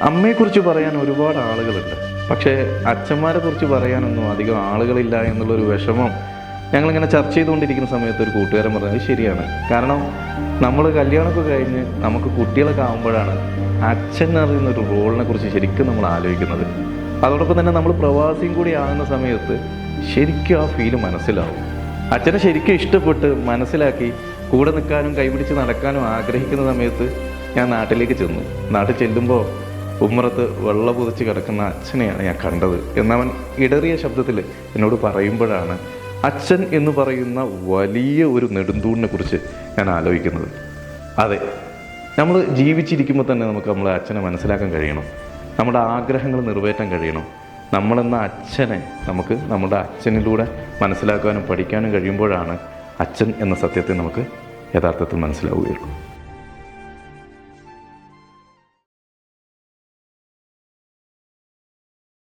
അമ്മയെക്കുറിച്ച് പറയാൻ ഒരുപാട് ആളുകളുണ്ട്, പക്ഷേ അച്ഛന്മാരെ കുറിച്ച് പറയാനൊന്നും അധികം ആളുകളില്ല എന്നുള്ളൊരു വിഷമം ഞങ്ങളിങ്ങനെ ചർച്ച ചെയ്തുകൊണ്ടിരിക്കുന്ന സമയത്ത് ഒരു കൂട്ടുകാരൻ പറഞ്ഞത് ശരിയാണ്. കാരണം നമ്മൾ കല്യാണമൊക്കെ കഴിഞ്ഞ് നമുക്ക് കുട്ടികളൊക്കെ ആകുമ്പോഴാണ് അച്ഛൻ അറിയുന്നൊരു റോളിനെ കുറിച്ച് ശരിക്കും നമ്മൾ ആലോചിക്കുന്നത്. അതോടൊപ്പം തന്നെ നമ്മൾ പ്രവാസിയും കൂടി ആകുന്ന സമയത്ത് ശരിക്കും ആ ഫീല് മനസ്സിലാവും. അച്ഛനെ ശരിക്കും ഇഷ്ടപ്പെട്ട് മനസ്സിലാക്കി കൂടെ നിൽക്കാനും കൈപിടിച്ച് നടക്കാനും ആഗ്രഹിക്കുന്ന സമയത്ത് ഞാൻ നാട്ടിലേക്ക് ചെന്നു. നാട്ടിൽ ചെല്ലുമ്പോൾ ഉമ്മറത്ത് വെള്ള പുതച്ച് കിടക്കുന്ന അച്ഛനെയാണ് ഞാൻ കണ്ടത് എന്നവൻ ഇടറിയ ശബ്ദത്തിൽ എന്നോട് പറയുമ്പോഴാണ് അച്ഛൻ എന്ന് പറയുന്ന വലിയ ഒരു നെടുന്തൂണിനെ കുറിച്ച് ഞാൻ ആലോചിക്കുന്നത്. അതെ, നമ്മൾ ജീവിച്ചിരിക്കുമ്പോൾ തന്നെ നമുക്ക് നമ്മളെ അച്ഛനെ മനസ്സിലാക്കാൻ കഴിയണം, നമ്മുടെ ആഗ്രഹങ്ങൾ നിറവേറ്റാൻ കഴിയണം. നമ്മളെന്ന അച്ഛനെ നമുക്ക് നമ്മുടെ അച്ഛനിലൂടെ മനസ്സിലാക്കാനും പഠിക്കാനും കഴിയുമ്പോഴാണ് അച്ഛൻ എന്ന സത്യത്തെ നമുക്ക് യഥാർത്ഥത്തിൽ മനസ്സിലാവുകയുള്ളൂ.